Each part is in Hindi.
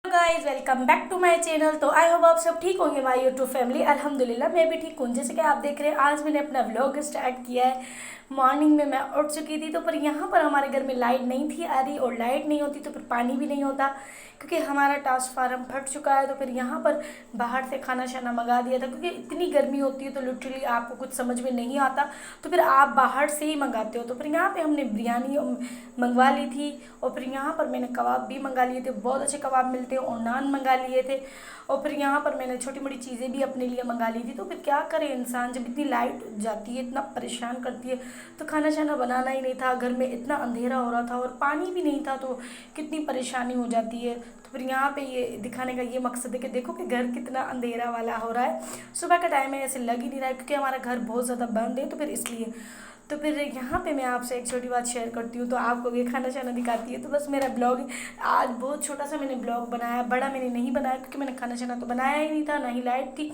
Guys welcome back to my channel. तो आई होप आप सब ठीक होंगे माय यूट्यूब फैमिली। अल्हम्दुलिल्लाह मैं भी ठीक हूँ। जैसे कि आप देख रहे हैं आज मैंने अपना व्लॉग स्टार्ट किया है। मॉर्निंग में मैं उठ चुकी थी तो पर यहाँ पर हमारे घर में लाइट नहीं थी आ रही, और लाइट नहीं होती तो फिर पानी भी नहीं होता क्योंकि हमारा ट्रांसफार्मर फट चुका है। तो फिर यहाँ पर बाहर से खाना शाना मंगा दिया था क्योंकि इतनी गर्मी होती है तो लिटरली आपको कुछ समझ में नहीं आता, तो फिर आप बाहर से ही मंगाते हो। तो फिर यहाँ पे हमने बिरयानी मंगवा ली थी, और फिर यहाँ पर मैंने कबाब भी मंगा लिए थे, बहुत अच्छे कबाब मिलते हैं, और नान मंगा लिए थे। और फिर यहाँ पर मैंने छोटी मोटी चीज़ें भी अपने लिए मंगा ली थी। तो फिर क्या करे इंसान, जब इतनी लाइट जाती है इतना परेशान करती है, तो खाना शाना बनाना ही नहीं था, घर में इतना अंधेरा हो रहा था और पानी भी नहीं था, तो कितनी परेशानी हो जाती है। तो फिर यहाँ पे ये दिखाने का ये मकसद है कि देखो कि घर कितना अंधेरा वाला हो रहा है। सुबह का टाइम है, ऐसे लग ही नहीं रहा है क्योंकि हमारा घर बहुत ज़्यादा बंद है, तो फिर इसलिए। तो फिर यहाँ पे मैं आपसे एक छोटी बात शेयर करती हूँ, तो आपको ये खाना शाना दिखाती है। तो बस मेरा ब्लॉग आज बहुत छोटा सा मैंने ब्लॉग बनाया, बड़ा मैंने नहीं बनाया क्योंकि मैंने खाना शाना तो बनाया ही नहीं था, ना ही लाइट थी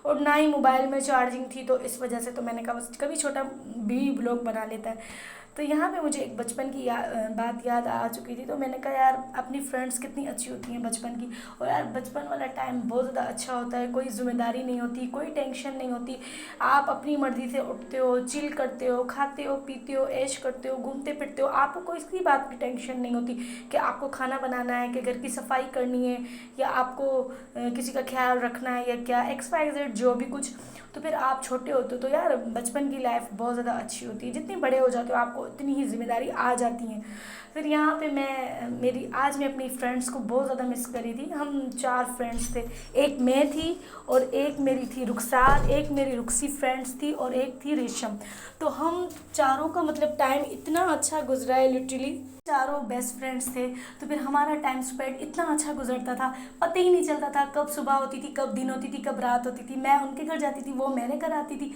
और ना ही मोबाइल में चार्जिंग थी, तो इस वजह से तो मैंने कहा बस कभी छोटा भी ब्लॉग बना लेता है। तो यहाँ पे मुझे एक बचपन की बात याद आ चुकी थी, तो मैंने कहा यार अपनी फ्रेंड्स कितनी अच्छी होती हैं बचपन की। और यार बचपन वाला टाइम बहुत ज़्यादा अच्छा होता है, कोई जिम्मेदारी नहीं होती, कोई टेंशन नहीं होती, आप अपनी मर्ज़ी से उठते हो, चिल करते हो, खाते हो, पीते हो, ऐश करते हो, घूमते फिरते हो, आपको कोई किसी बात की टेंशन नहीं होती कि आपको खाना बनाना है, कि घर की सफाई करनी है, या आपको किसी का ख्याल रखना है, या क्या एक्स वाई जेड जो भी कुछ। तो फिर आप छोटे होते हो तो यार बचपन की लाइफ बहुत ज़्यादा अच्छी होती है, जितनी बड़े हो जाते हो आपको उतनी ही जिम्मेदारी आ जाती हैं। फिर यहाँ पे मैं अपनी फ्रेंड्स को बहुत ज़्यादा मिस करी थी। हम 4 फ्रेंड्स थे, एक मैं थी और एक मेरी थी रुखसार, एक मेरी रुखसी फ्रेंड्स थी और एक थी रेशम। तो हम चारों का मतलब टाइम इतना अच्छा गुजरा है, लिटरली चारों बेस्ट फ्रेंड्स थे। तो फिर हमारा टाइम स्पेंड इतना अच्छा गुजरता था, पता ही नहीं चलता था कब सुबह होती थी, कब दिन होती थी, कब रात होती थी। मैं उनके घर जाती थी, वो मेरे घर आती थी।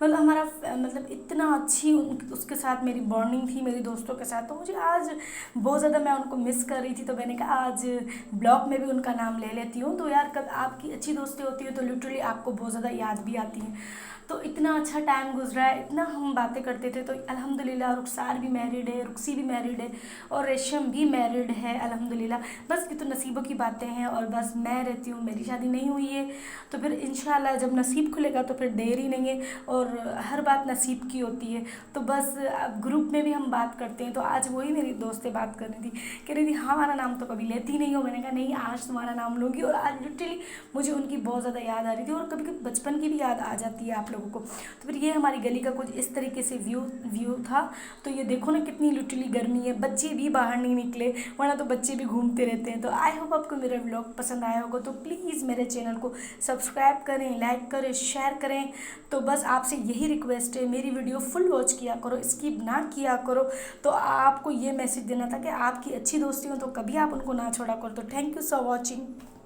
मतलब हमारा मतलब इतना अच्छी उसके साथ मेरी बॉन्डिंग थी, मेरी दोस्तों के साथ। तो मुझे आज बहुत ज़्यादा मैं उनको मिस कर रही थी, तो मैंने कहा आज ब्लॉग में भी उनका नाम ले लेती हूँ। तो यार कब आपकी अच्छी दोस्ती होती है तो लिटरली आपको बहुत ज़्यादा याद भी आती है। तो इतना अच्छा टाइम गुजरा है, इतना हम बातें करते थे। तो अल्हम्दुलिल्लाह रुखसार भी मैरिड है, रुखसी भी मैरिड है, और रेशम भी मैरिड है अल्हम्दुलिल्लाह। बस ये तो नसीबों की बातें हैं, और बस मैं रहती हूँ, मेरी शादी नहीं हुई है। तो फिर इंशाल्लाह जब नसीब खुलेगा तो फिर देर ही नहीं है, और हर बात नसीब की होती है। तो बस अब ग्रुप में भी हम बात करते हैं, तो आज वही मेरी दोस्त से बात कर रही थी, कह रही थी हाँ हमारा नाम तो कभी लेती नहीं हो। मैंने कहा नहीं आज तुम्हारा नाम लूँगी। और आज लिटरली मुझे उनकी बहुत ज़्यादा याद आ रही थी, और कभी कभी बचपन की भी याद आ जाती है आप लोगों को। तो फिर ये हमारी गली का कुछ इस तरीके से व्यू था। तो ये देखो ना कितनी लिटरली गर्मी है, बच्चे भी बाहर नहीं निकले, वरना तो बच्चे भी घूमते रहते हैं। तो आई होप आपको मेरा व्लॉग पसंद आया होगा, तो प्लीज़ मेरे चैनल को सब्सक्राइब करें, लाइक करें, शेयर करें। तो बस आपसे यही रिक्वेस्ट है, मेरी वीडियो फुल वॉच किया करो, स्किप ना किया करो। तो आपको ये मैसेज देना था कि आपकी अच्छी दोस्ती हो तो कभी आप उनको ना छोड़ा करो। तो थैंक यू फॉर वॉचिंग।